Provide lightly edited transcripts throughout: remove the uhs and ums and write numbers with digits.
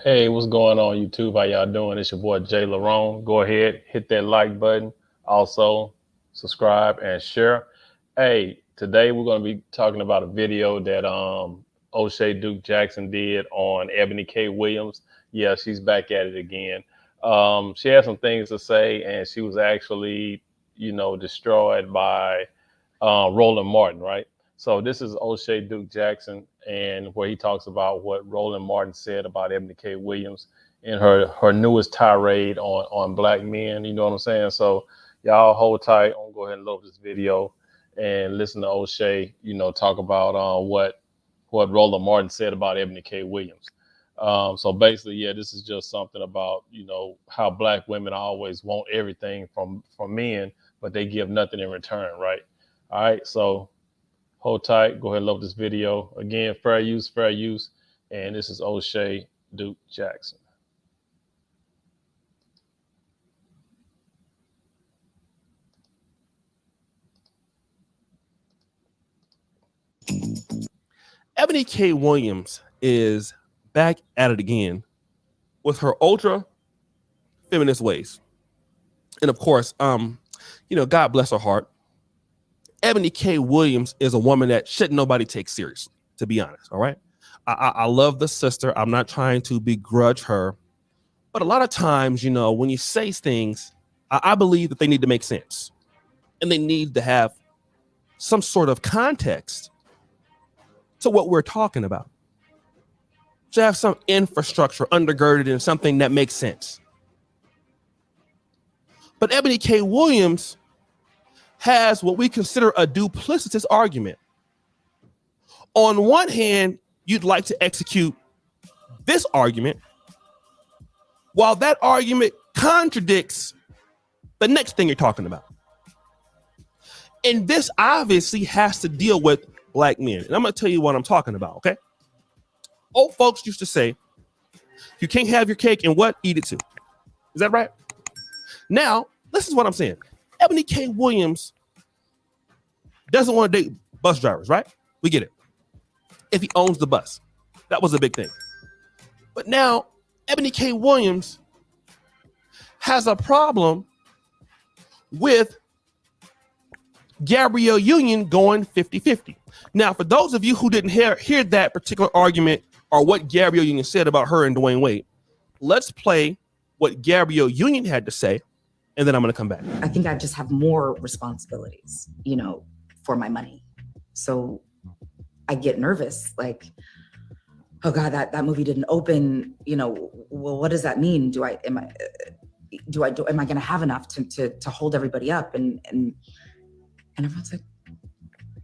Hey, what's going on YouTube? How y'all doing? It's your boy Jay Larone. Go ahead, hit that like button. Also, subscribe and share. Hey, today we're going to be talking about a video that Oshaydukejackson did on Ebony K. Williams. Yeah, she's back at it again. She had some things to say, and she was actually, destroyed by Roland Martin, right? So this is Oshaydukejackson, and where he talks about what Roland Martin said about Ebony K. Williams in her newest tirade on black men. You know what I'm saying? So y'all hold tight. I'm gonna go ahead and load this video and listen to O'Shea, talk about what Roland Martin said about Ebony K. Williams. So basically, yeah, this is just something about how black women always want everything from men, but they give nothing in return, right? All right, so hold tight. Go ahead and love this video. Again, fair use, fair use. And this is Oshaydukejackson. Ebony K. Williams is back at it again with her ultra feminist ways. And of course, God bless her heart. Ebony K. Williams is a woman that shouldn't nobody take seriously, to be honest. All right. I love the sister. I'm not trying to begrudge her. But a lot of times, when you say things, I believe that they need to make sense. And they need to have some sort of context to what we're talking about. To have some infrastructure undergirded in something that makes sense. But Ebony K. Williams has what we consider a duplicitous argument. On one hand, you'd like to execute this argument, while that argument contradicts the next thing you're talking about. And this obviously has to deal with black men. And I'm going to tell you what I'm talking about, okay? Old folks used to say, you can't have your cake and what? Eat it too. Is that right? Now, this is what I'm saying. Ebony K. Williams doesn't want to date bus drivers, right? We get it. If he owns the bus. That was a big thing. But now, Ebony K. Williams has a problem with Gabrielle Union going 50-50. Now, for those of you who didn't hear that particular argument or what Gabrielle Union said about her and Dwayne Wade, let's play what Gabrielle Union had to say, and then I'm going to come back. I think I just have more responsibilities, for my money. So I get nervous, like, oh God, that movie didn't open, well, what does that mean? Am I going to have enough to hold everybody up? And everyone's like,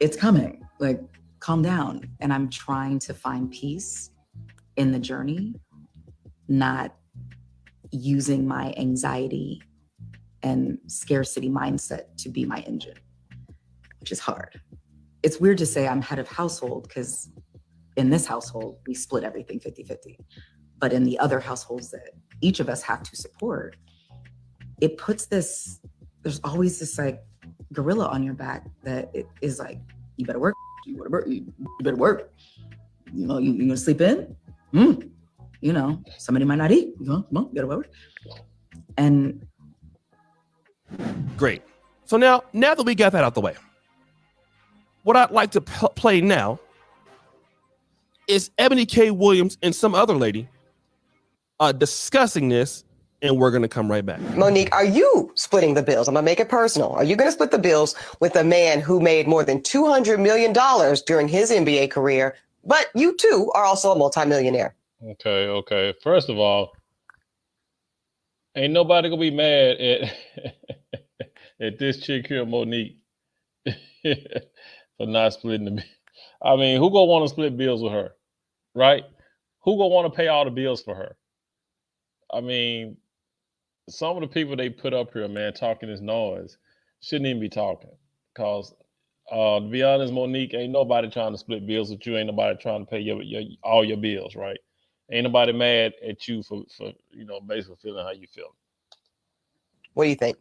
it's coming, like, calm down. And I'm trying to find peace in the journey, not using my anxiety and scarcity mindset to be my engine, which is hard. It's weird to say I'm head of household because in this household, we split everything 50-50. But in the other households that each of us have to support, it puts there's always this like gorilla on your back that it is like, you better work, you better work. You gonna sleep in? Somebody might not eat. Come on, you gotta work. And great. So now that we got that out the way, what I'd like to play now is Ebony K. Williams and some other lady discussing this, and we're going to come right back. Monique, are you splitting the bills? I'm going to make it personal. Are you going to split the bills with a man who made more than $200 million during his NBA career, but you too are also a multimillionaire? Okay. First of all, ain't nobody going to be mad at this chick here, Monique, for not splitting the bill. I mean, who gonna want to split bills with her, right? Who gonna want to pay all the bills for her? I mean, some of the people they put up here, man, talking this noise, shouldn't even be talking. Because, to be honest, Monique, ain't nobody trying to split bills with you. Ain't nobody trying to pay all your bills, right? Ain't nobody mad at you for basically feeling how you feel. What do you think?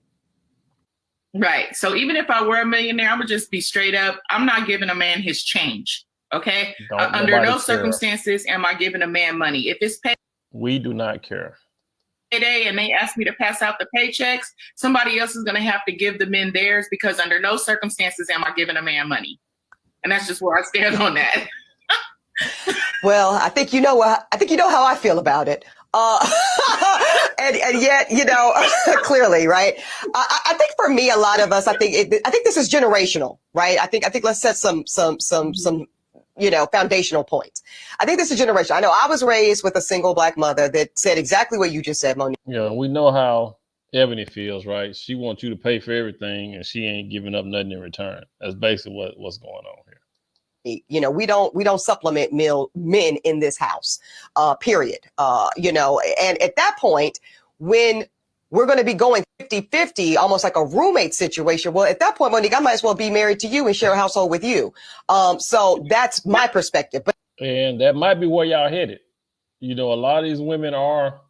Right. So even if I were a millionaire, I'm gonna just be straight up. I'm not giving a man his change. Okay. Under no circumstances am I giving a man money. If it's paid We do not care. Payday and they ask me to pass out the paychecks, somebody else is going to have to give the men theirs, because under no circumstances am I giving a man money. And that's just where I stand on that. Well, I think you know how I feel about it. And yet, you know, clearly, right? I think for me, a lot of us, I think this is generational, right? I think let's set some you know, foundational points. I think this is generation. I know I was raised with a single Black mother that said exactly what you just said, Monique. Yeah, we know how Ebony feels, right? She wants you to pay for everything, and she ain't giving up nothing in return. That's basically what's going on here. You know, we don't supplement men in this house, period. You know, and at that point, when we're going to be going 50-50, almost like a roommate situation. Well, at that point, Monique, I might as well be married to you and share a household with you. So that's my perspective. And that might be where y'all headed. You know, a lot of these women are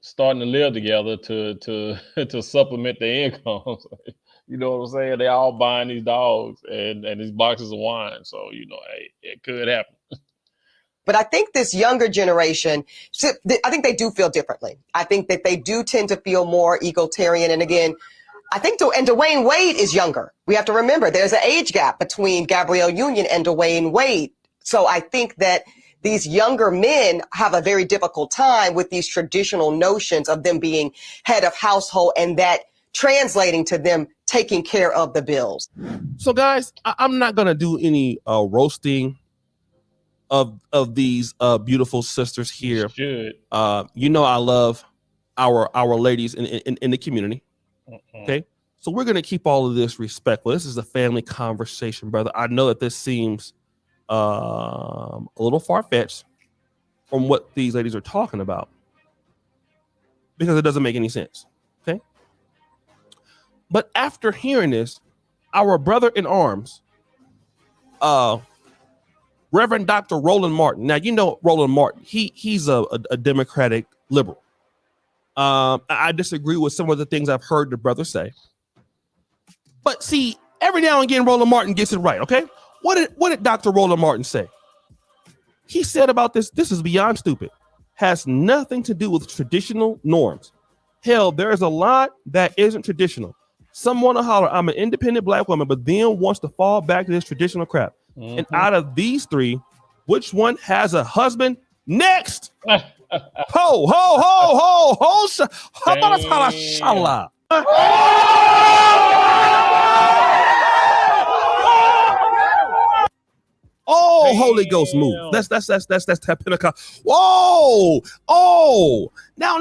starting to live together to supplement their incomes. You know what I'm saying? They all buying these dogs and these boxes of wine. So, you know, hey, it could happen. But I think this younger generation, I think they do feel differently. I think that they do tend to feel more egalitarian. And again, I think, and Dwayne Wade is younger. We have to remember there's an age gap between Gabrielle Union and Dwayne Wade. So I think that these younger men have a very difficult time with these traditional notions of them being head of household and that translating to them taking care of the bills. So guys, I'm not going to do any roasting of these beautiful sisters here. You know, I love our ladies in the community. Okay, so we're gonna keep all of this respectful. This is a family conversation, brother. I know that this seems a little far-fetched from what these ladies are talking about, because it doesn't make any sense. Okay, but after hearing this, our brother in arms, Reverend Dr. Roland Martin. Now, you know Roland Martin. He's a Democratic liberal. I disagree with some of the things I've heard the brother say. But see, every now and again, Roland Martin gets it right, okay? What did Dr. Roland Martin say? He said about this is beyond stupid. Has nothing to do with traditional norms. Hell, there's a lot that isn't traditional. Some want to holler, I'm an independent Black woman, but then wants to fall back to this traditional crap. Mm-hmm. And out of these three, which one has a husband? Next! Ho, ho, ho, ho, ho. How about us holla, shala? Oh, damn. Holy Ghost move. That's that Pentecost. Whoa! Oh! Now,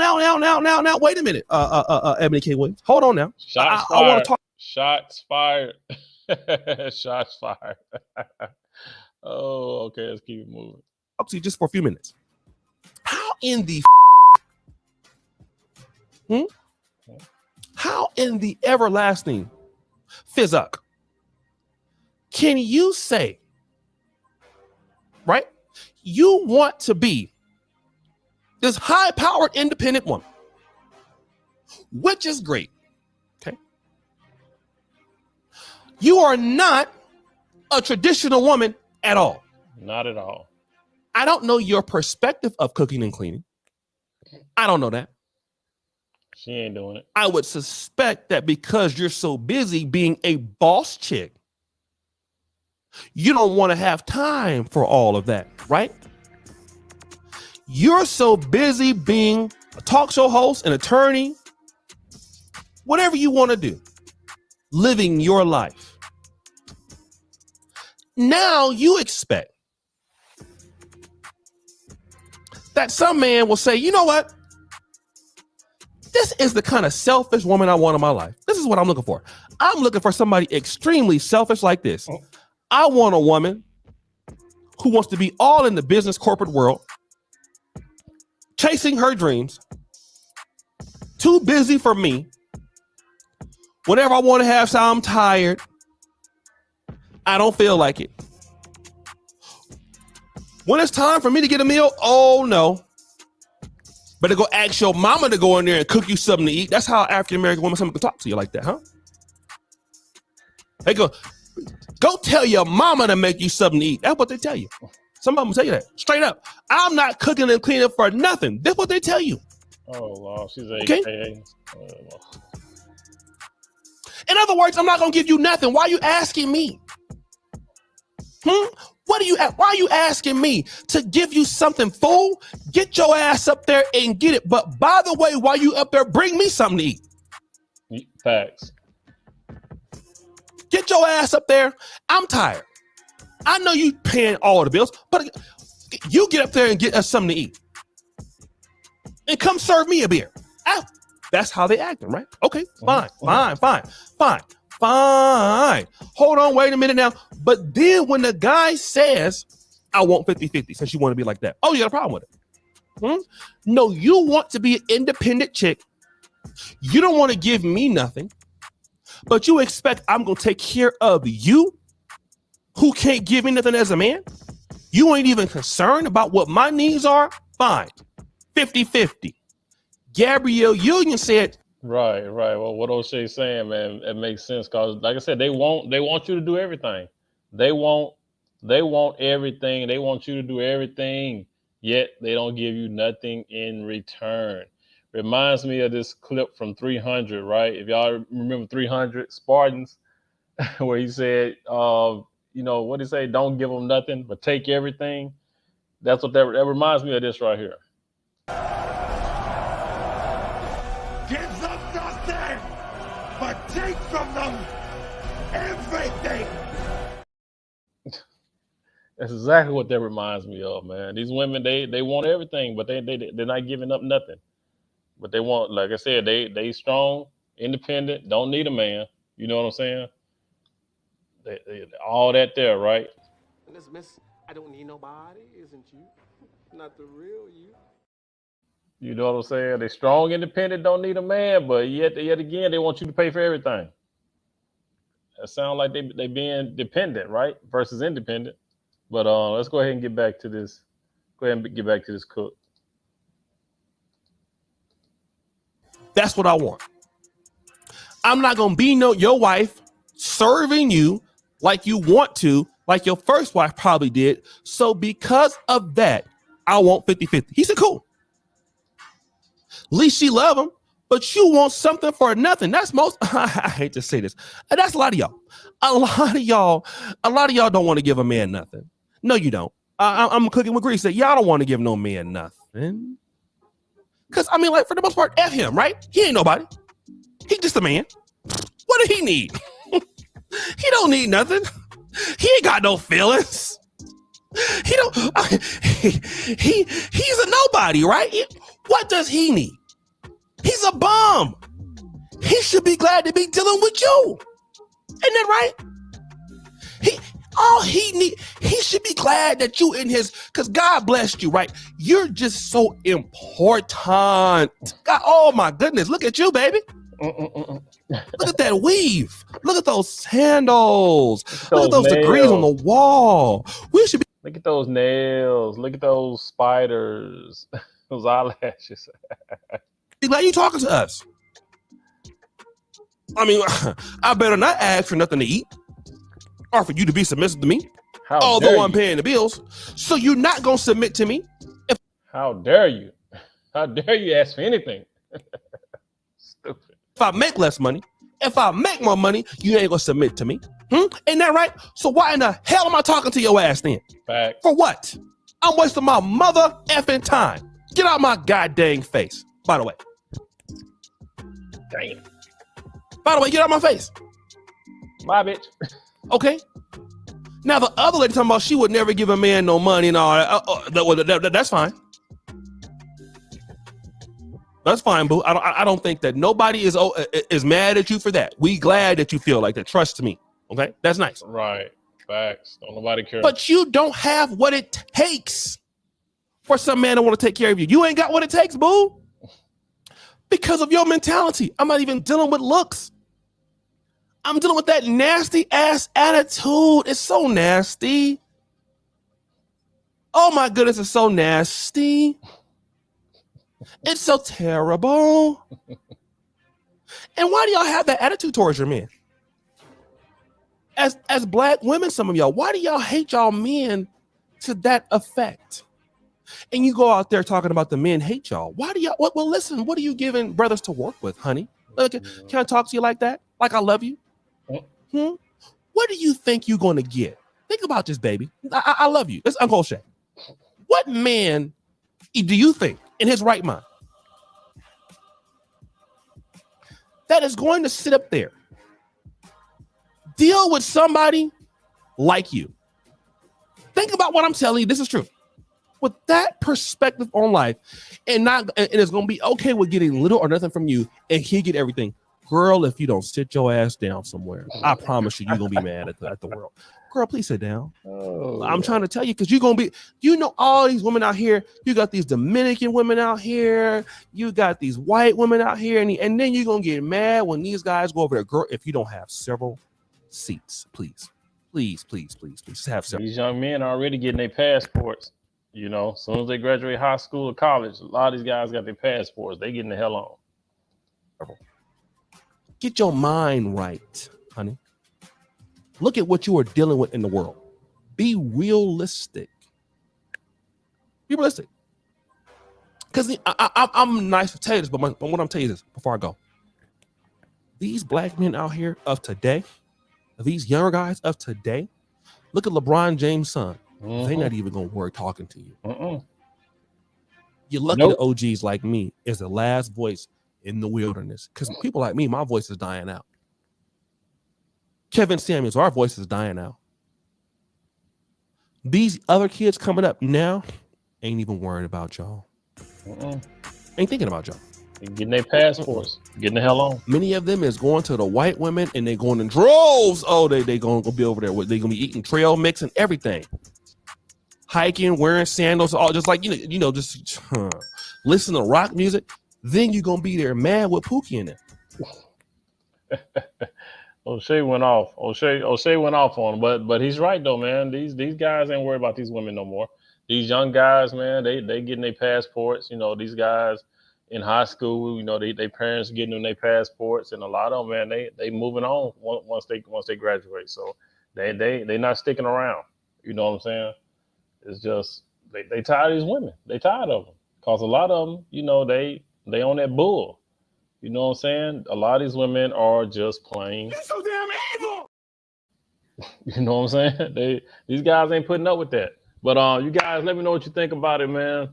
wait a minute. Ebony K. Williams. Hold on now. Shots fired. I want to talk. Shots fired. Shots fired. Oh, okay. Let's keep it moving. Up to you just for a few minutes. How in the How in the everlasting Fizzuck can you say, right? You want to be this high-powered independent woman, which is great. Okay. You are not a traditional woman at all. Not at all. I don't know your perspective of cooking and cleaning. I don't know that. She ain't doing it. I would suspect that because you're so busy being a boss chick, you don't want to have time for all of that, right? You're so busy being a talk show host, an attorney, whatever you want to do, living your life. Now you expect that some man will say, you know what? This is the kind of selfish woman I want in my life. This is what I'm looking for. I'm looking for somebody extremely selfish like this. I want a woman who wants to be all in the business corporate world, chasing her dreams, too busy for me. Whenever I want to have some, I'm tired. I don't feel like it. When it's time for me to get a meal, oh no. Better go ask your mama to go in there and cook you something to eat. That's how African-American women something can talk to you like that, huh? They go tell your mama to make you something to eat. That's what they tell you. Some of them tell you that straight up. I'm not cooking and cleaning for nothing. That's what they tell you. Oh, Lord. She's Okay? AKA. In other words, I'm not going to give you nothing. Why are you asking me? Why are you asking me to give you something, fool? Get your ass up there and get it. But by the way, while you up there, bring me something to eat. Facts. Get your ass up there. I'm tired. I know you paying all the bills, but you get up there and get us something to eat. And come serve me a beer. That's how they acting, right? Okay, fine. Hold on, wait a minute now. But then when the guy says, I want 50-50, since you want to be like that. Oh, you got a problem with it? No, you want to be an independent chick. You don't want to give me nothing, but you expect I'm going to take care of you who can't give me nothing as a man? You ain't even concerned about what my needs are? Fine. 50-50. Gabrielle Union said, Right. Well, what O'Shea's saying, man, it makes sense because, like I said, they want you to do everything. They want everything. They want you to do everything, yet they don't give you nothing in return. Reminds me of this clip from 300, right? If y'all remember 300 Spartans, where he said, what did he say? Don't give them nothing, but take everything. That's what that reminds me of this right here. Give them nothing, but take from them everything. That's exactly what that reminds me of, man. These women, they want everything, but they're not giving up nothing. But they want, like I said, they strong, independent, don't need a man. You know what I'm saying? They all that there, right? Miss, I don't need nobody, isn't you? Not the real you. You know what I'm saying? They strong, independent, don't need a man, but yet again, they want you to pay for everything. That sounds like they being dependent, right? Versus independent. But let's go ahead and get back to this. Go ahead and get back to this cook. that's what I want. I'm not going to be your wife serving you like you want to, like your first wife probably did. So because of that, I want 50-50. He said, cool. At least she love him, but you want something for nothing. That's most, I hate to say this. And that's a lot of y'all. A lot of y'all don't want to give a man nothing. No, you don't. I'm cooking with grease that y'all don't want to give no man nothing. Because, I mean, like, for the most part, F him, right? He ain't nobody. He just a man. What do he need? He don't need nothing. He ain't got no feelings. He don't. He's a nobody, right? What does he need? He's a bum. He should be glad to be dealing with you. Isn't that right? He should be glad that you in his, because God blessed you, right? You're just so important. God, oh my goodness, look at you, baby. Look at that weave. Look at those sandals. Look at those degrees on the wall. We should be. Look at those nails. Look at those spiders. Those eyelashes. Be glad you talking to us. I mean, I better not ask for nothing to eat or for you to be submissive to me. Although I'm paying the bills. So you're not going to submit to me. How dare you? How dare you ask for anything? Stupid. If I make less money, if I make more money, you ain't going to submit to me. Ain't that right? So why in the hell am I talking to your ass then? Facts. For what? I'm wasting my mother effing time. Get out my goddamn face. By the way. Damn. By the way, get out my face. Bye, bitch. Okay. Now the other lady talking about she would never give a man no money and all that. That's fine. That's fine, boo. I don't think that nobody is mad at you for that. We glad that you feel like that. Trust me. Okay, that's nice. Right. Facts. Don't nobody care. But you don't have what it takes for some man to want to take care of you. You ain't got what it takes, boo. Because of your mentality. I'm not even dealing with looks. I'm dealing with that nasty ass attitude. It's so nasty. Oh my goodness, it's so nasty. It's so terrible. And why do y'all have that attitude towards your men? As black women, some of y'all, why do y'all hate y'all men to that effect. And you go out there talking about the men hate y'all. Why do y'all? Well, listen, what are you giving brothers to work with, honey? Look, can I talk to you like that? Like I love you? What do you think you're going to get? Think about this, baby. I love you. It's Uncle Shay. What man do you think in his right mind that is going to sit up there, deal with somebody like you? Think about what I'm telling you. This is true. With that perspective on life, and it's going to be okay with getting little or nothing from you, and he get everything. Girl, if you don't sit your ass down somewhere, I promise you're going to be mad at the world. Girl, please sit down. I'm trying to tell you, because you're going to be, all these women out here. You got these Dominican women out here. You got these white women out here. And then you're going to get mad when these guys go over there. Girl, if you don't have several seats, please just have several. These young men are already getting their passports. As soon as they graduate high school or college, a lot of these guys got their passports. They getting the hell on. Get your mind right, honey. Look at what you are dealing with in the world. Be realistic. Be realistic. Because I'm nice to tell you this, but what I'm telling you this before I go. These black men out here of today, these younger guys of today, look at LeBron James' son. They're not even going to work talking to you. You're lucky the OGs like me is the last voice in the wilderness. Because people like me, my voice is dying out. Kevin Samuels, our voice is dying out. These other kids coming up now ain't even worried about y'all. Ain't thinking about y'all. Getting their passports. Getting the hell on. Many of them is going to the white women and they going in droves. Oh, they going to be over there. They going to be eating trail mix and everything. Hiking, wearing sandals, all just like, just listen to rock music. Then you're going to be there mad with Pookie in it. O'Shea went off. O'Shea went off on him, but he's right though, man. These guys ain't worried about these women no more. These young guys, man, they getting their passports. These guys in high school, they parents getting them their passports, and a lot of them, man, they moving on once they graduate. So they not sticking around. You know what I'm saying? It's just they tired of these women. They tired of them because a lot of them, they on that bull. You know what I'm saying? A lot of these women are just plain. You're so damn evil. You know what I'm saying? These guys ain't putting up with that. But you guys, let me know what you think about it, man.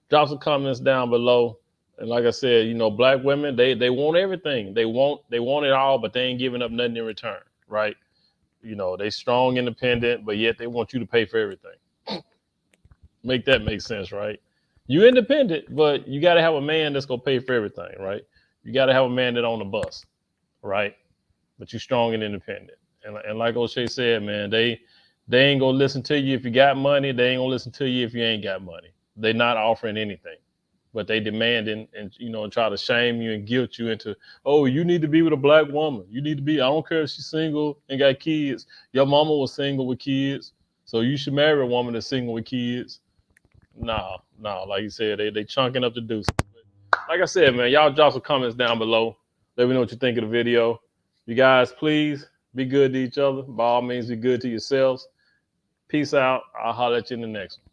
Drop some comments down below. And like I said, black women, they want everything. They want it all, but they ain't giving up nothing in return, right? They strong, independent, but yet they want you to pay for everything. Make that make sense, right? You independent, but you got to have a man that's gonna pay for everything, right? You got to have a man that on the bus, right? But you strong and independent. And like O'Shea said, man, they ain't gonna listen to you if you got money. They ain't gonna listen to you if you ain't got money. They not offering anything, but they demanding and try to shame you and guilt you into, oh, you need to be with a black woman. You need to be. I don't care if she's single and got kids. Your mama was single with kids, so you should marry a woman that's single with kids. No, like you said, they chunking up the deuce. Like I said, man, y'all drop some comments down below. Let me know what you think of the video. You guys, please be good to each other. By all means, be good to yourselves. Peace out. I'll holler at you in the next one.